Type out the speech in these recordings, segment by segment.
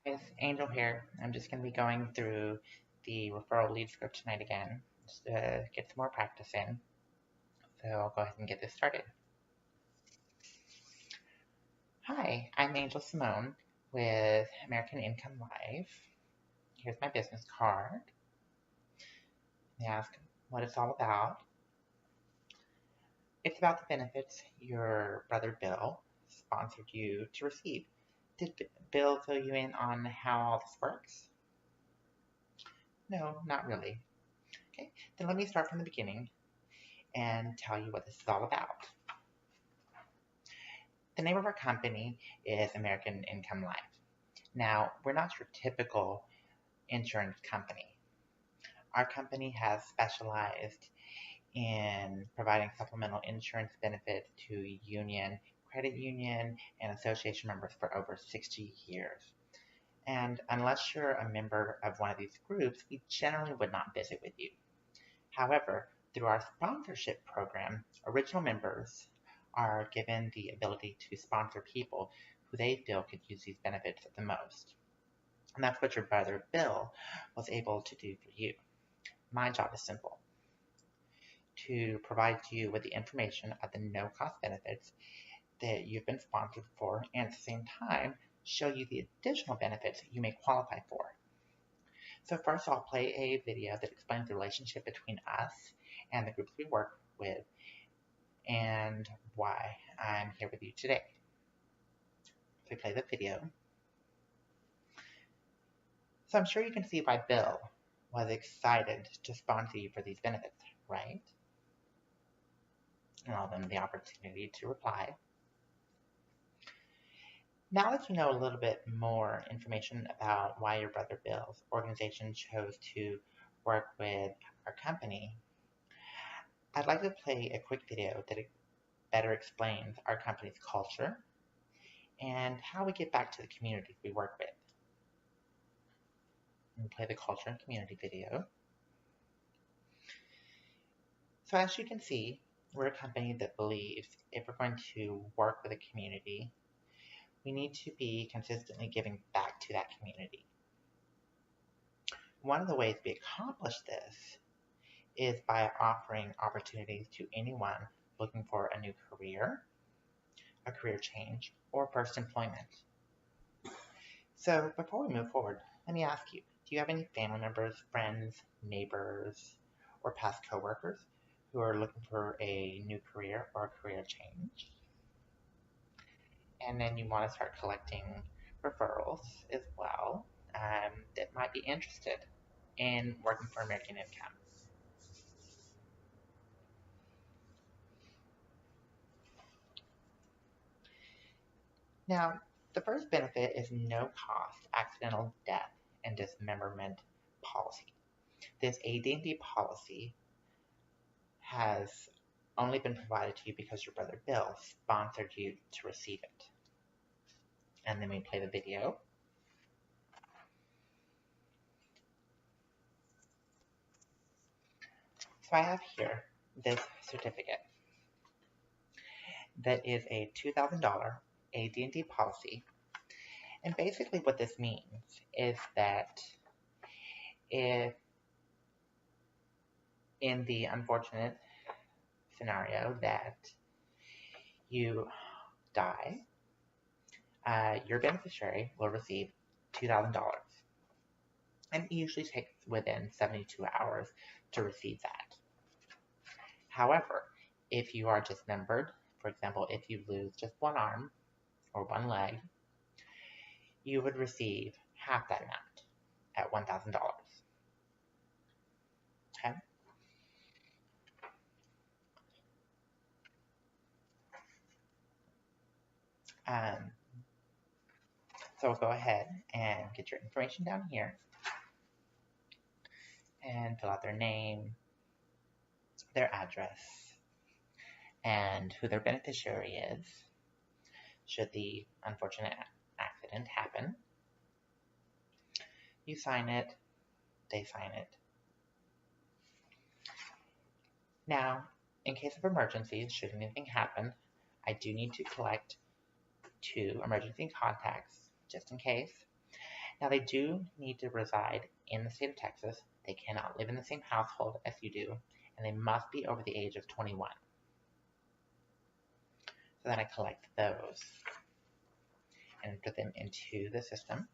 Guys, Angel here. I'm just going to be going through the referral lead script tonight again, just to get some more practice in. So I'll go ahead and get this started. Hi, I'm Angel Simone with American Income Live. Here's my business card. They ask what it's all about. It's about the benefits your brother Bill sponsored you to receive. Did Bill fill you in on how all this works? No, not really. Okay, then let me start from the beginning and tell you what this is all about. The name of our company is American Income Life. Now, we're not your typical insurance company. Our company has specialized in providing supplemental insurance benefits to union, credit union, and association members for over 60 years. And unless you're a member of one of these groups, we generally would not visit with you. However, through our sponsorship program, original members are given the ability to sponsor people who they feel could use these benefits the most. And that's what your brother Bill was able to do for you. My job is simple: to provide you with the information of the no-cost benefits that you've been sponsored for, and at the same time, show you the additional benefits you may qualify for. So first I'll play a video that explains the relationship between us and the groups we work with and why I'm here with you today. So we play the video. So I'm sure you can see why Bill was excited to sponsor you for these benefits, right? And I'll give them the opportunity to reply. Now that you know a little bit more information about why your brother Bill's organization chose to work with our company, I'd like to play a quick video that better explains our company's culture and how we get back to the communities we work with. And play the culture and community video. So as you can see, we're a company that believes if we're going to work with a community, we need to be consistently giving back to that community. One of the ways we accomplish this is by offering opportunities to anyone looking for a new career, a career change, or first employment. So before we move forward, let me ask you, do you have any family members, friends, neighbors, or past coworkers who are looking for a new career or a career change? And then you want to start collecting referrals as well that might be interested in working for American Income. Now, the first benefit is no-cost accidental death and dismemberment policy. This AD&D policy has only been provided to you because your brother Bill sponsored you to receive it. And then we play the video. So I have here this certificate that is a $2,000 AD&D policy. And basically what this means is that if in the unfortunate scenario that you die, your beneficiary will receive $2,000. And it usually takes within 72 hours to receive that. However, if you are dismembered, for example, if you lose just one arm or one leg, you would receive half that amount at $1,000. Okay? So we'll go ahead and get your information down here and fill out their name, their address, and who their beneficiary is should the unfortunate accident happen. You sign it, they sign it. Now, in case of emergencies, should anything happen, I do need to collect 2 emergency contacts just in case, Now, they do need to reside in the state of Texas. They cannot live in the same household as you do, and they must be over the age of 21. So then I collect those and enter them into the system.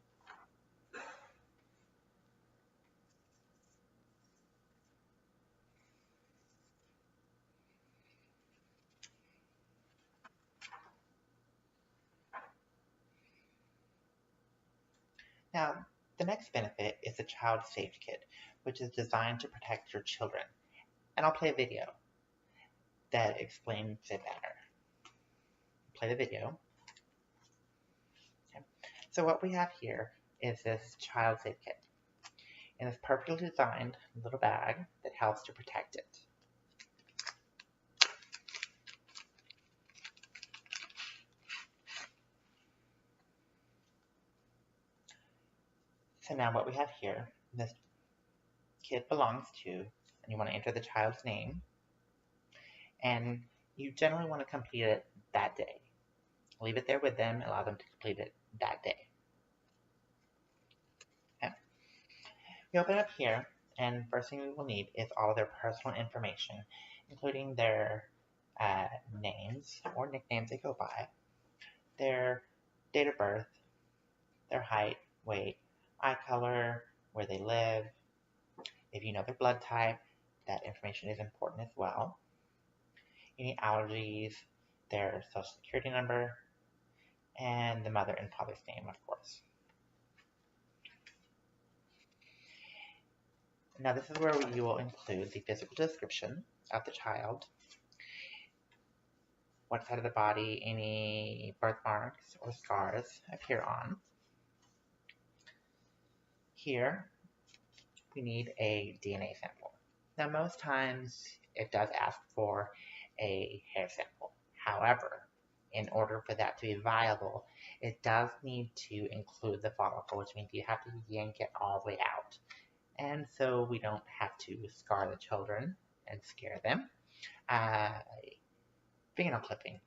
Now, the next benefit is the Child Safety Kit, which is designed to protect your children. And I'll play a video that explains it better. Play the video. Okay. So what we have here is this Child Safety Kit in this perfectly designed little bag that helps to protect it. So now what we have here, this kit belongs to, and you want to enter the child's name, and you generally want to complete it that day. Leave it there with them, allow them to complete it that day. Okay. You open up here, and first thing we will need is all of their personal information, including their names or nicknames they go by, their date of birth, their height, weight, eye color, where they live. If you know their blood type, that information is important as well. Any allergies, their social security number, and the mother and father's name, of course. Now this is where you will include the physical description of the child, what side of the body any birthmarks or scars appear on. Here, we need a DNA sample. Now most times it does ask for a hair sample. However, in order for that to be viable, it does need to include the follicle, which means you have to yank it all the way out. And so we don't have to scar the children and scare them. Fingernail clipping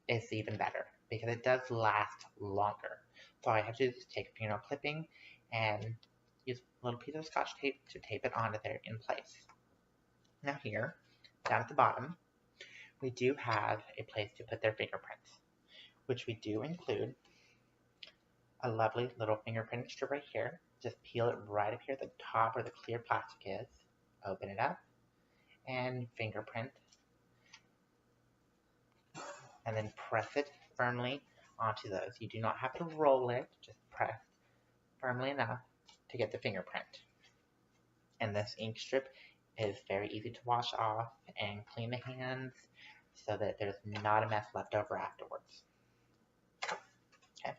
is even better because it does last longer. So all I have to do is take a fingernail clipping and use a little piece of Scotch tape to tape it onto there in place. Now here, down at the bottom, we do have a place to put their fingerprints, which we do include a lovely little fingerprint strip right here. Just peel it right up here at the top where the clear plastic is. Open it up and fingerprint. And then press it firmly onto those. You do not have to roll it, just press firmly enough to get the fingerprint. And this ink strip is very easy to wash off and clean the hands so that there's not a mess left over afterwards. Okay.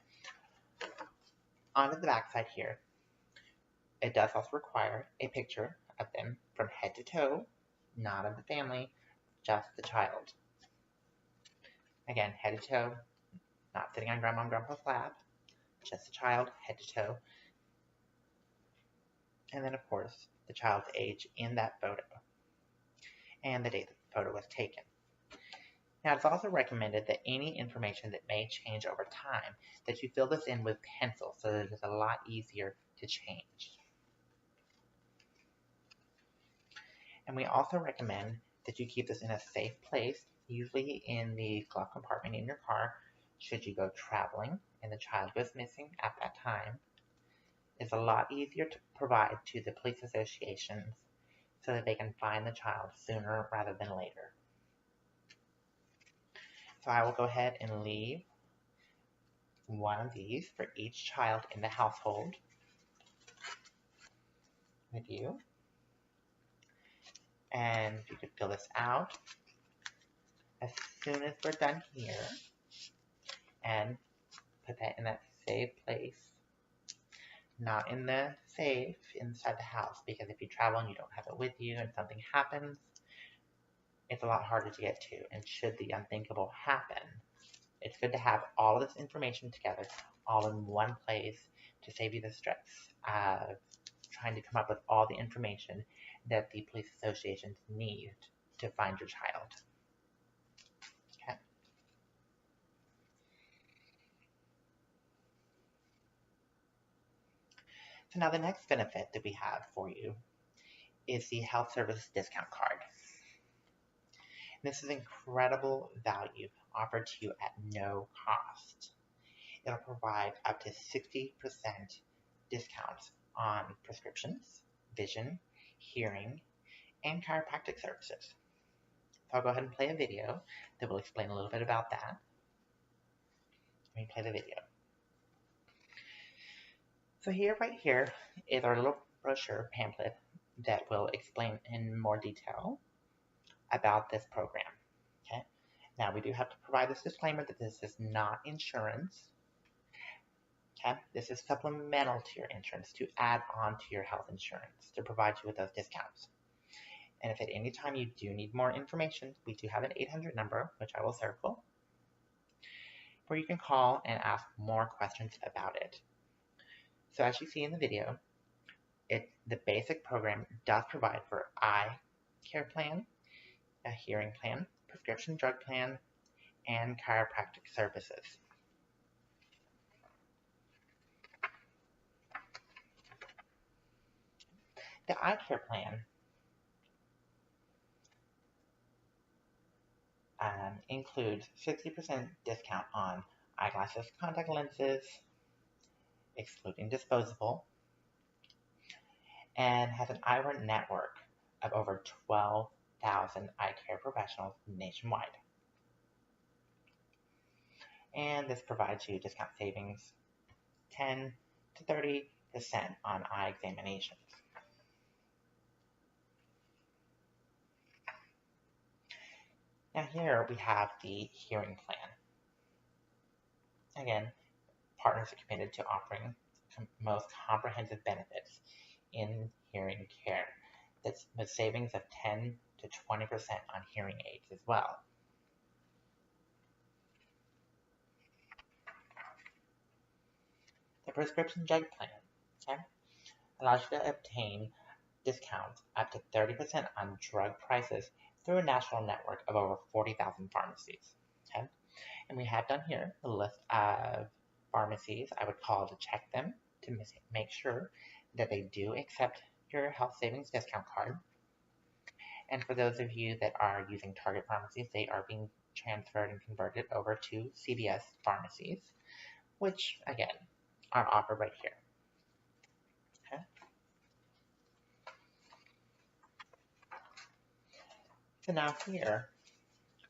Onto the back side here, it does also require a picture of them from head to toe, not of the family, just the child. Again, head to toe, not sitting on grandma and grandpa's lap, just the child, head to toe. And then, of course, the child's age in that photo and the date that the photo was taken. Now, it's also recommended that any information that may change over time, that you fill this in with pencil so that it's a lot easier to change. And we also recommend that you keep this in a safe place, usually in the glove compartment in your car, should you go traveling and the child goes missing at that time. It's a lot easier to provide to the police associations so that they can find the child sooner rather than later. So I will go ahead and leave one of these for each child in the household with you. And you could fill this out as soon as we're done here and put that in that safe place. Not in the safe inside the house, because if you travel and you don't have it with you and something happens, it's a lot harder to get to. And should the unthinkable happen, it's good to have all of this information together, all in one place, to save you the stress of trying to come up with all the information that the police associations need to find your child. Okay. So now the next benefit that we have for you is the health service discount card. This is incredible value offered to you at no cost. It'll provide up to 60% discounts on prescriptions, vision, hearing, and chiropractic services. So I'll go ahead and play a video that will explain a little bit about that. Let me play the video. So right here is our little brochure pamphlet that will explain in more detail about this program. Okay. Now we do have to provide this disclaimer that this is not insurance. Okay. This is supplemental to your insurance to add on to your health insurance to provide you with those discounts. And if at any time you do need more information, we do have an 800 number, which I will circle, where you can call and ask more questions about it. So as you see in the video, the basic program does provide for eye care plan, a hearing plan, prescription drug plan, and chiropractic services. The eye care plan includes 60% discount on eyeglasses, contact lenses, excluding disposable, and has an eyewear network of over 12,000 eye care professionals nationwide. And this provides you discount savings 10 to 30% on eye examinations. Now here we have the hearing plan. Again, partners are committed to offering most comprehensive benefits in hearing care. That's with savings of 10 to 20% on hearing aids as well. The prescription drug plan allows you to obtain discounts up to 30% on drug prices through a national network of over 40,000 pharmacies. Okay? And we have done here a list of pharmacies. I would call to check them to make sure that they do accept your health savings discount card. And for those of you that are using Target pharmacies, they are being transferred and converted over to CVS pharmacies, which again are offered right here. Okay. So now here,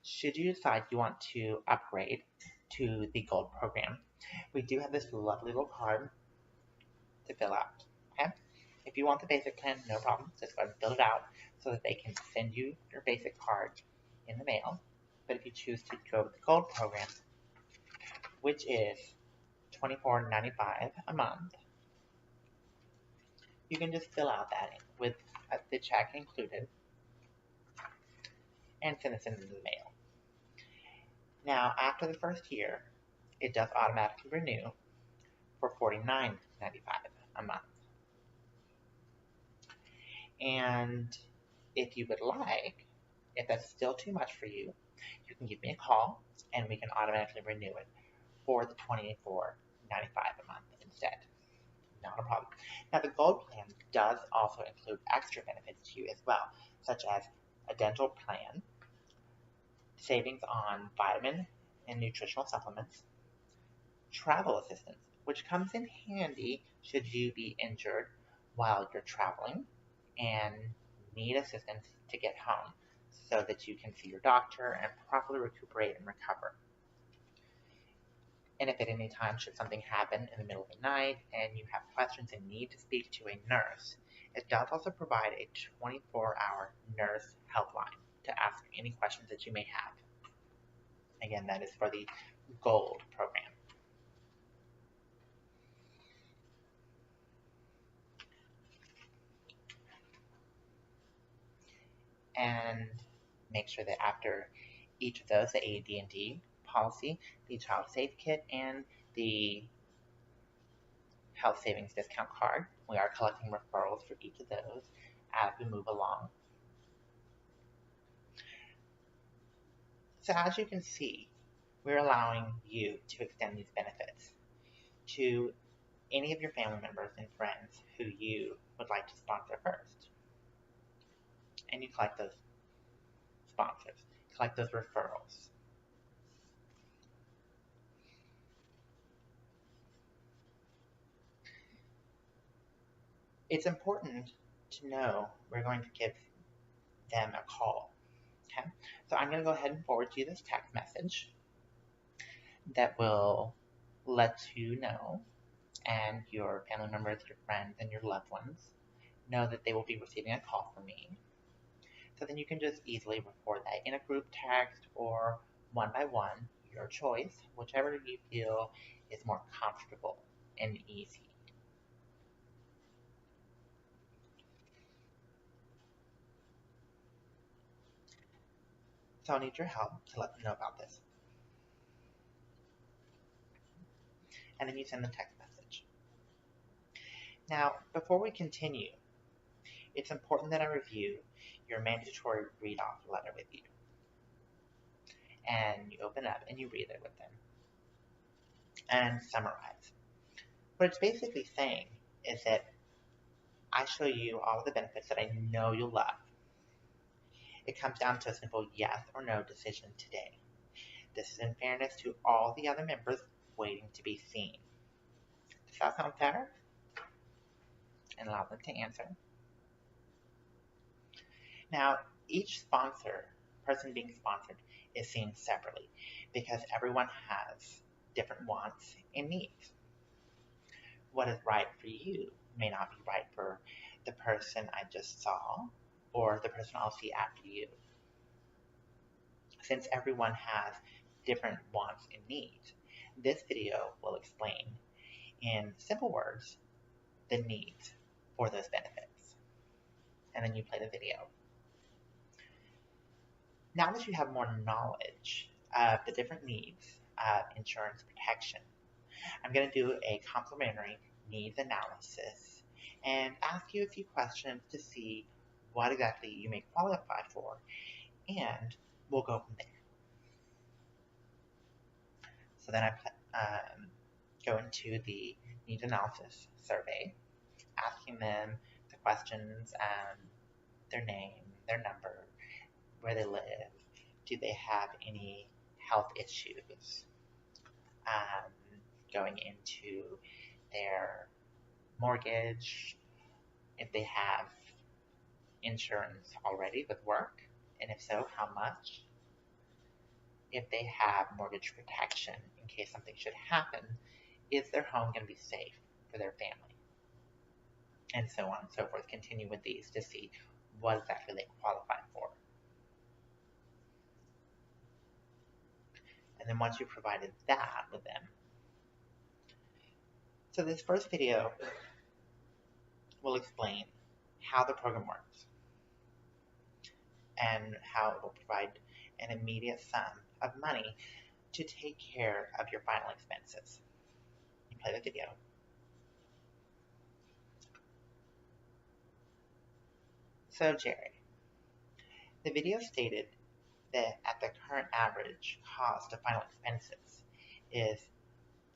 should you decide you want to upgrade to the Gold program, we do have this lovely little card to fill out. Okay. If you want the basic plan, no problem. Just go ahead and fill it out so that they can send you your basic card in the mail. But if you choose to go with the Gold program, which is $24.95 a month, you can just fill out that with the check included and send it in the mail. Now, after the first year, it does automatically renew for $49.95 a month. And if you would like, if that's still too much for you, you can give me a call and we can automatically renew it for the $24.95 a month instead. Not a problem. Now, the Gold plan does also include extra benefits to you as well, such as a dental plan, savings on vitamin and nutritional supplements, travel assistance, which comes in handy should you be injured while you're traveling and need assistance to get home so that you can see your doctor and properly recuperate and recover. And if at any time should something happen in the middle of the night and you have questions and need to speak to a nurse, it does also provide a 24-hour nurse helpline to ask any questions that you may have. Again, that is for the Gold program. And make sure that after each of those, the AD&D policy, the Child Safe Kit, and the Health Savings Discount Card, we are collecting referrals for each of those as we move along. So as you can see, we're allowing you to extend these benefits to any of your family members and friends who you would like to sponsor first. And you collect those sponsors, collect those referrals. It's important to know we're going to give them a call. Okay, so I'm going to go ahead and forward you this text message that will let you know and your family members, your friends, and your loved ones know that they will be receiving a call from me. So then you can just easily record that in a group text or one by one, your choice, whichever you feel is more comfortable and easy. So I'll need your help to let them know about this. And then you send the text message. Now, before we continue, it's important that I review your mandatory read-off letter with you. And you open up and you read it with them and summarize. What it's basically saying is that I show you all of the benefits that I know you'll love. It comes down to a simple yes or no decision today. This is in fairness to all the other members waiting to be seen. Does that sound fair? And allow them to answer. Now, each person being sponsored, is seen separately because everyone has different wants and needs. What is right for you may not be right for the person I just saw or the person I'll see after you. Since everyone has different wants and needs, this video will explain in simple words the needs for those benefits. And then you play the video. Now that you have more knowledge of the different needs of insurance protection, I'm going to do a complementary needs analysis and ask you a few questions to see what exactly you may qualify for, and we'll go from there. So then I go into the needs analysis survey, asking them the questions, their name, their number, where they live, do they have any health issues, um, going into their mortgage, if they have insurance already with work, and if so, how much, if they have mortgage protection in case something should happen, is their home going to be safe for their family, and so on and so forth. Continue with these to see what exactly they qualify for. And then once you've provided that with them, so this first video will explain how the program works and how it will provide an immediate sum of money to take care of your final expenses. You play the video. So Jerry, the video stated that at the current average cost of final expenses is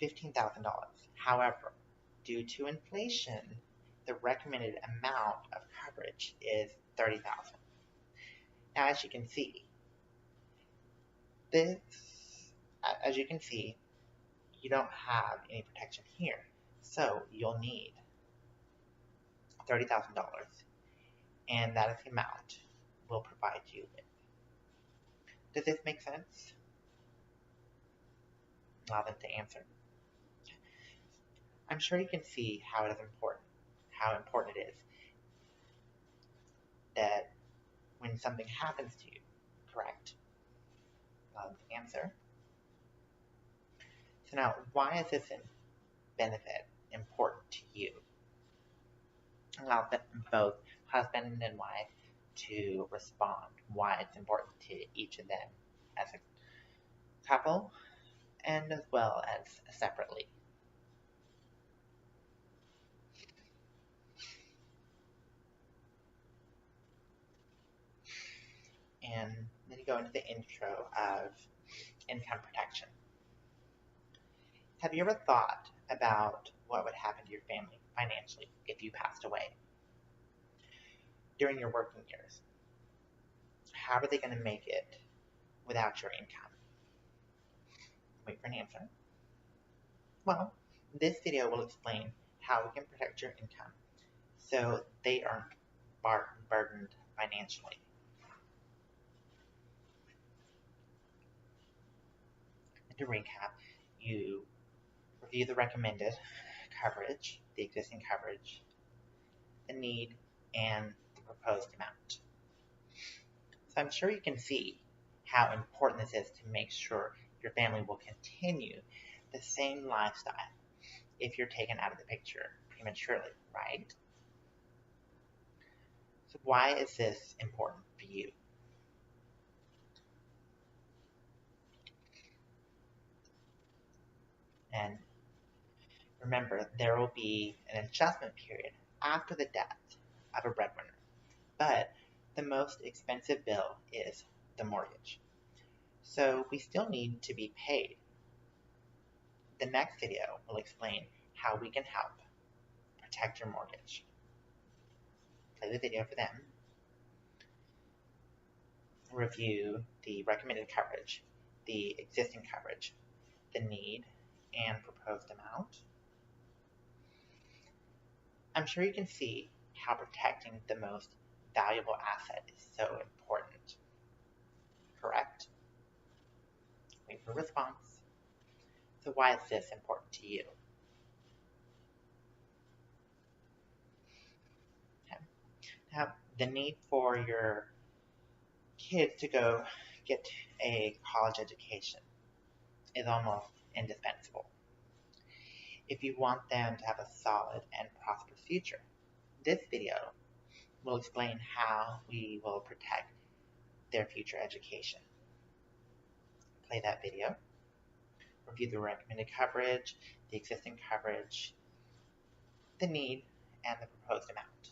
$15,000. However, due to inflation, the recommended amount of coverage is $30,000. Now, as you can see, you don't have any protection here, so you'll need $30,000, and that is the amount we'll provide you with. Does this make sense? Allow them to answer. I'm sure you can see how it is important, how important it is that when something happens to you, correct? Allow them to answer. So now, why is this benefit important to you? Allow both husband and wife to respond why it's important to each of them as a couple and as well as separately. And then you go into the intro of income protection. Have you ever thought about what would happen financially if you passed away during your working years? How are they going to make it without your income? Wait for an answer. Well, this video will explain how we can protect your income so they aren't burdened financially. And to recap, you review the recommended coverage, the existing coverage, the need, and the proposed amount. So I'm sure you can see how important this is to make sure your family will continue the same lifestyle if you're taken out of the picture prematurely, right? So why is this important for you? And remember, there will be an adjustment period after the death of a breadwinner, but the most expensive bill is the mortgage. So we still need to be paid. The next video will explain how we can help protect your mortgage. Play the video for them. Review the recommended coverage, the existing coverage, the need, and proposed amount. I'm sure you can see how protecting the most valuable asset is so important. Correct? Wait for a response. So why is this important to you? Okay. Now, the need for your kids to go get a college education is almost indispensable. If you want them to have a solid and prosperous future, this video will explain how we will protect their future education. Play that video. Review the recommended coverage, the existing coverage, the need, and the proposed amount.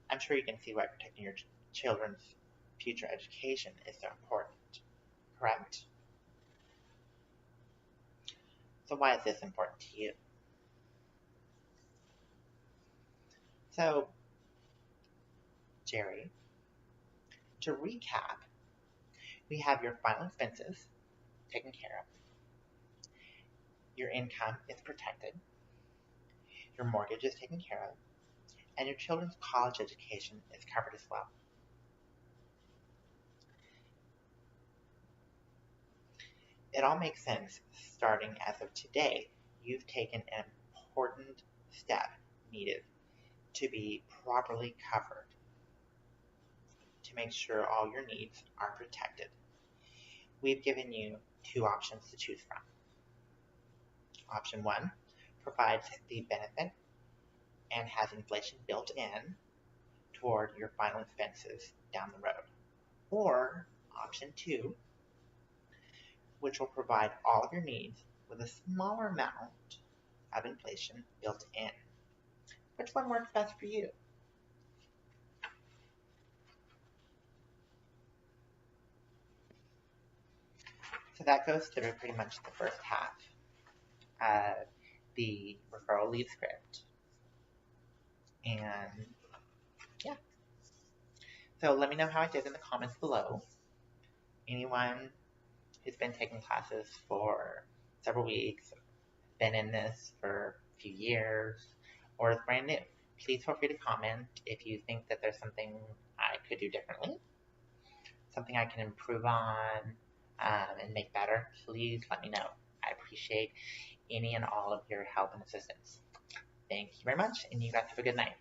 I'm sure you can see why protecting your children's future education is so important, correct? So why is this important to you? So, Jerry, to recap, we have your final expenses taken care of, your income is protected, your mortgage is taken care of, and your children's college education is covered as well. It all makes sense starting as of today. You've taken an important step needed to be properly covered to make sure all your needs are protected. We've given you two options to choose from. Option 1 provides the benefit and has inflation built in toward your final expenses down the road. Or option 2, which will provide all of your needs with a smaller amount of inflation built in. Which one works best for you? So that goes through pretty much the first half of the referral lead script. And yeah. So let me know how I did in the comments below. Anyone who's been taking classes for several weeks, been in this for a few years, or is brand new, please feel free to comment if you think that there's something I could do differently, something I can improve on and make better. Please let me know. I appreciate any and all of your help and assistance. Thank you very much, and you guys have a good night.